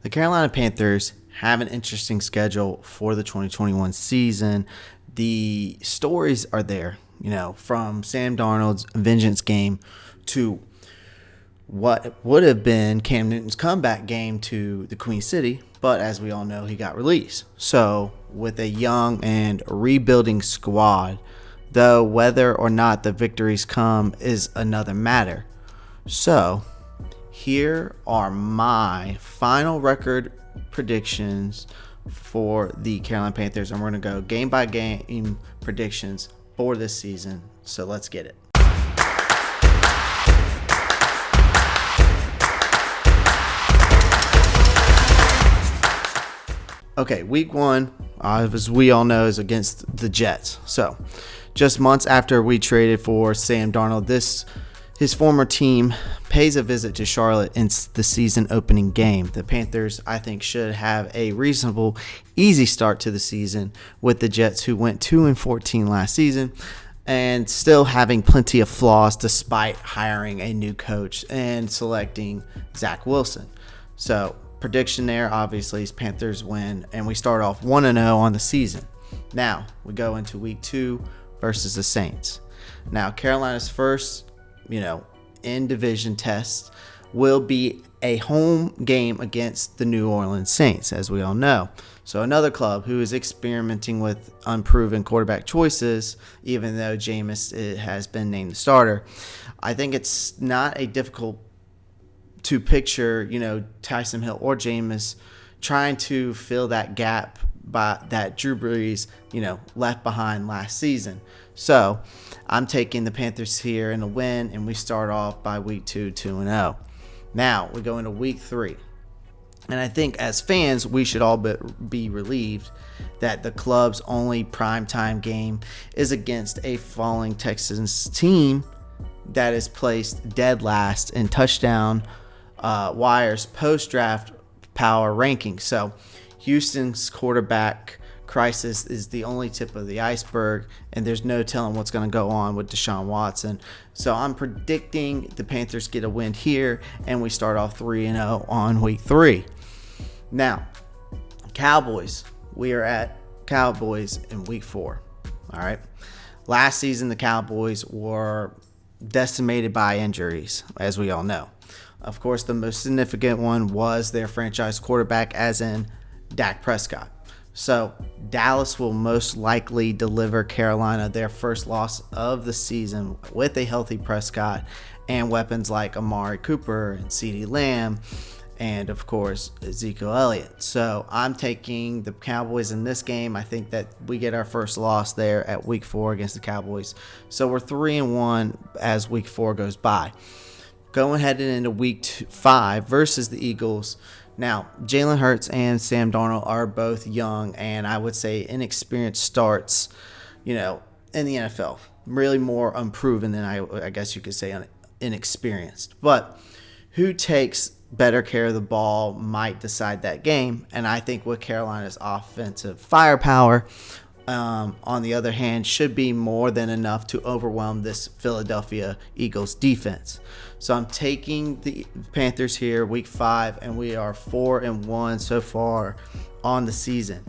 The Carolina Panthers have an interesting schedule for the 2021 season. The stories are there, from Sam Darnold's vengeance game to what would have been Cam Newton's comeback game to the Queen City, but as we all know, he got released. So, with a young and rebuilding squad, though whether or not the victories come is another matter. So, here are my final record predictions for the Carolina Panthers, and we're going to go game by game predictions for this season. So let's get it. Okay, week one, as we all know, is against the Jets. So just months after we traded for Sam Darnold, his former team pays a visit to Charlotte in the season opening game. The Panthers, I think, should have a reasonable, easy start to the season with the Jets, who went 2-14 last season and still having plenty of flaws despite hiring a new coach and selecting Zach Wilson. So prediction there, obviously, is Panthers win, and we start off 1-0 on the season. Now we go into week 2 versus the Saints. Now Carolina's first in division test will be a home game against the New Orleans Saints, as we all know. So another club who is experimenting with unproven quarterback choices, even though Jameis has been named the starter. I think it's not a difficult to picture, Taysom Hill or Jameis trying to fill that gap that Drew Brees, left behind last season. So I'm taking the Panthers here in a win, and we start off by week 2, 2-0. Now we go into week 3. And I think as fans, we should all be relieved that the club's only primetime game is against a falling Texans team that is placed dead last in touchdown Wire's post-draft power ranking. So Houston's quarterback crisis is the only tip of the iceberg, and there's no telling what's going to go on with Deshaun Watson. So I'm predicting the Panthers get a win here, and we start off 3-0 on week 3. Now, Cowboys. We are at Cowboys in week 4. All right. Last season, the Cowboys were decimated by injuries, as we all know. Of course, the most significant one was their franchise quarterback, as in Dak Prescott. So Dallas will most likely deliver Carolina their first loss of the season with a healthy Prescott and weapons like Amari Cooper and CeeDee Lamb and, of course, Ezekiel Elliott. So I'm taking the Cowboys in this game. I think that we get our first loss there at week 4 against the Cowboys. So we're 3-1 as week 4 goes by. Going headed into week 5 versus the Eagles. Now, Jalen Hurts and Sam Darnold are both young and I would say inexperienced starts, in the NFL. Really more unproven than I guess you could say inexperienced. But who takes better care of the ball might decide that game. And I think with Carolina's offensive firepower, on the other hand, should be more than enough to overwhelm this Philadelphia Eagles defense. So I'm taking the Panthers here, week 5, and we are 4-1 so far on the season.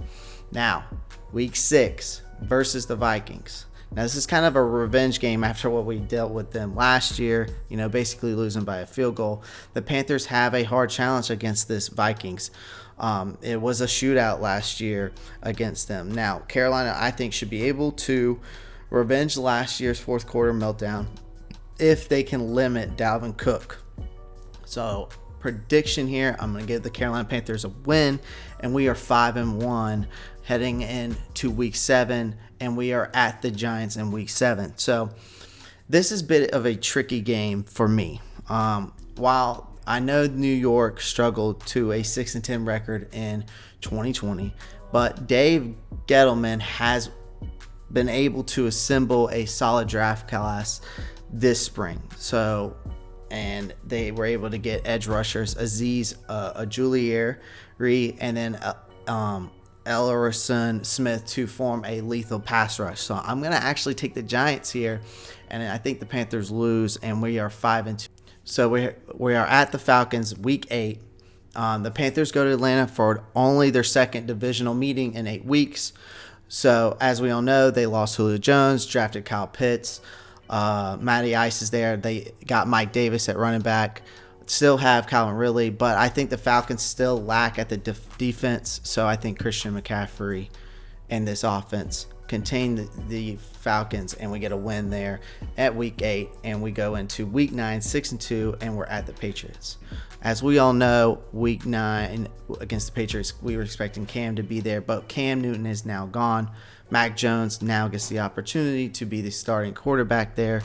Now, week 6 versus the Vikings. Now, this is kind of a revenge game after what we dealt with them last year, basically losing by a field goal. The Panthers have a hard challenge against this Vikings. It was a shootout last year against them. Now, Carolina, I think, should be able to revenge last year's fourth quarter meltdown if they can limit Dalvin Cook. So, prediction here, I'm going to give the Carolina Panthers a win, and we are 5-1 heading into week 7, and we are at the Giants in week 7. So, this is a bit of a tricky game for me. While I know New York struggled to a 6-10 record in 2020, but Dave Gettleman has been able to assemble a solid draft class this spring. And they were able to get edge rushers Azeez Ojulari and then Ellerson Smith to form a lethal pass rush. So I'm going to actually take the Giants here, and I think the Panthers lose, and we are 5-2. So we are at the Falcons week 8. The Panthers go to Atlanta for only their second divisional meeting in 8 weeks. So, as we all know, they lost Julio Jones, drafted Kyle Pitts. Matty Ice is there. They got Mike Davis at running back. Still have Calvin Ridley, but I think the Falcons still lack at the defense. So, I think Christian McCaffrey and this offense contain the Falcons, and we get a win there at week 8, and we go into week 9 6-2, and we're at the Patriots. As we all know, week 9 against the Patriots, we were expecting Cam to be there, but Cam Newton is now gone. Mac Jones now gets the opportunity to be the starting quarterback there.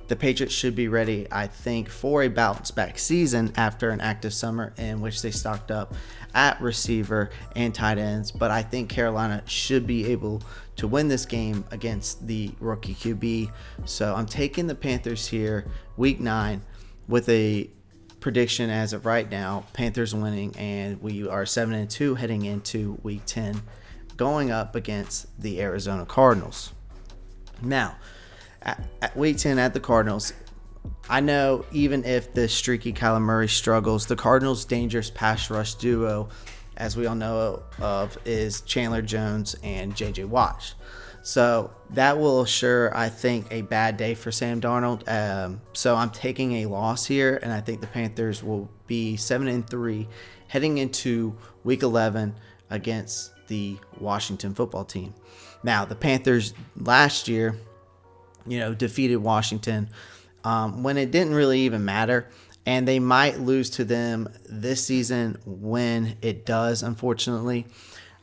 The Patriots should be ready, I think, for a bounce-back season after an active summer in which they stocked up at receiver and tight ends. But I think Carolina should be able to win this game against the rookie QB. So I'm taking the Panthers here, week 9, with a prediction as of right now, Panthers winning, and we are 7-2 heading into week 10, going up against the Arizona Cardinals. Now, at week 10 at the Cardinals, I know even if the streaky Kyler Murray struggles, the Cardinals' dangerous pass rush duo, as we all know of, is Chandler Jones and J.J. Watt. So that will assure, I think, a bad day for Sam Darnold. So I'm taking a loss here, and I think the Panthers will be 7-3 heading into week 11 against the Washington football team. Now, the Panthers last year, defeated Washington when it didn't really even matter. And they might lose to them this season when it does, unfortunately.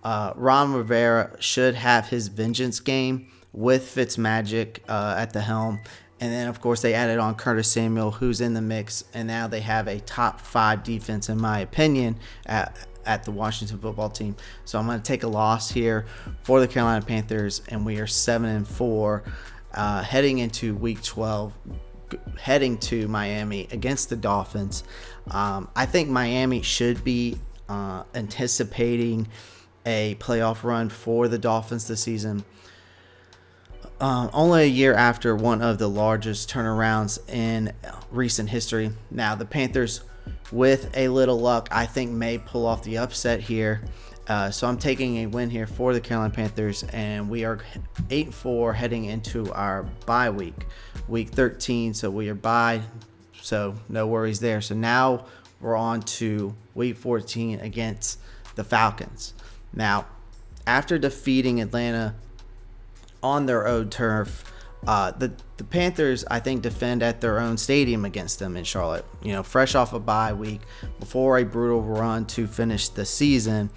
Ron Rivera should have his vengeance game with Fitzmagic at the helm. And then, of course, they added on Curtis Samuel, who's in the mix. And now they have a top 5 defense, in my opinion, at the Washington football team. So I'm going to take a loss here for the Carolina Panthers. And we are 7-4 heading into week 12. Heading to Miami against the Dolphins. I think Miami should be anticipating a playoff run for the Dolphins this season. Only a year after one of the largest turnarounds in recent history. Now, the Panthers, with a little luck, I think may pull off the upset here. So I'm taking a win here for the Carolina Panthers, and we are 8-4 heading into our bye week 13. So we are bye, so no worries there. So now we're on to week 14 against the Falcons. Now, after defeating Atlanta on their own turf, the Panthers, I think, defend at their own stadium against them in Charlotte. Fresh off a bye week before a brutal run to finish the season.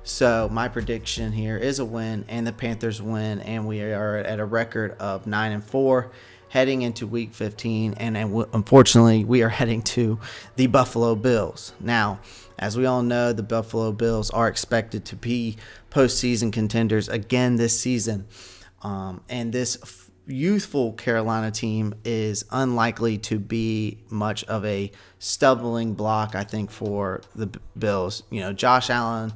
So my prediction here is a win, and the Panthers win, and we are at a record of 9-4 heading into week 15, and unfortunately we are heading to the Buffalo Bills. Now, as we all know, the Buffalo Bills are expected to be postseason contenders again this season, and this youthful Carolina team is unlikely to be much of a stumbling block, I think, for the Bills. Josh Allen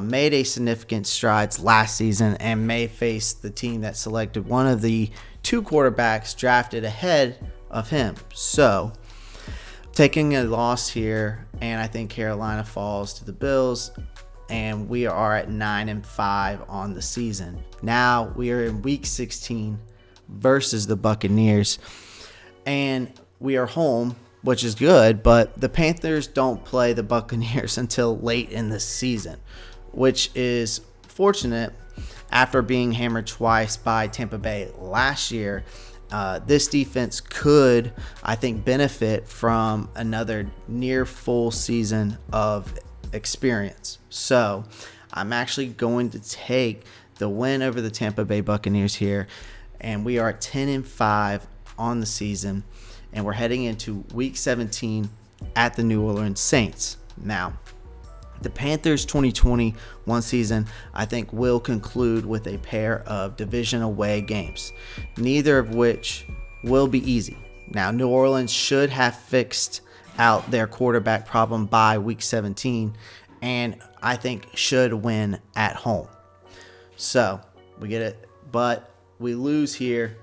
made a significant strides last season and may face the team that selected one of the 2 quarterbacks drafted ahead of him. So, taking a loss here, and I think Carolina falls to the Bills, and we are at 9-5 on the season. Now we are in week 16 versus the Buccaneers, and we are home, which is good, but the Panthers don't play the Buccaneers until late in the season, which is fortunate after being hammered twice by Tampa Bay last year. This defense could, I think, benefit from another near full season of experience. So I'm actually going to take the win over the Tampa Bay Buccaneers here, and we are at 10-5 on the season, and we're heading into week 17 at the New Orleans Saints. Now, the Panthers' 2021 season, I think, will conclude with a pair of division away games, neither of which will be easy. Now, New Orleans should have fixed out their quarterback problem by week 17, and I think should win at home. So, we get it, but we lose here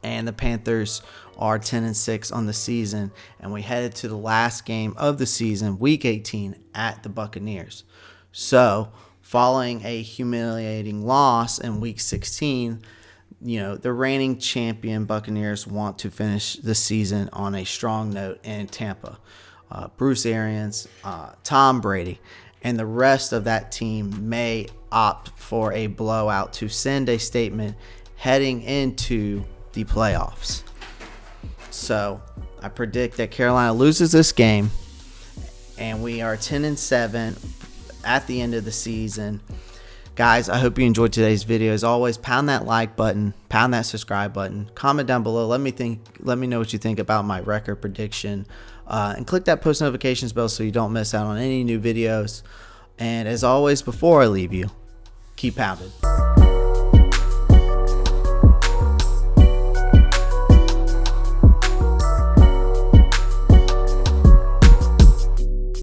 and the Panthers are 10-6 on the season, and we headed to the last game of the season, Week 18, at the Buccaneers. So, following a humiliating loss in Week 16, the reigning champion Buccaneers want to finish the season on a strong note in Tampa. Bruce Arians, Tom Brady, and the rest of that team may opt for a blowout to send a statement heading into the playoffs. So I predict that Carolina loses this game, and we are 10-7 at the end of the season. Guys, I hope you enjoyed today's video. As always, pound that like button, pound that subscribe button, comment down below. Let me know what you think about my record prediction, and click that post notifications bell so you don't miss out on any new videos. And as always, before I leave you, keep pounding.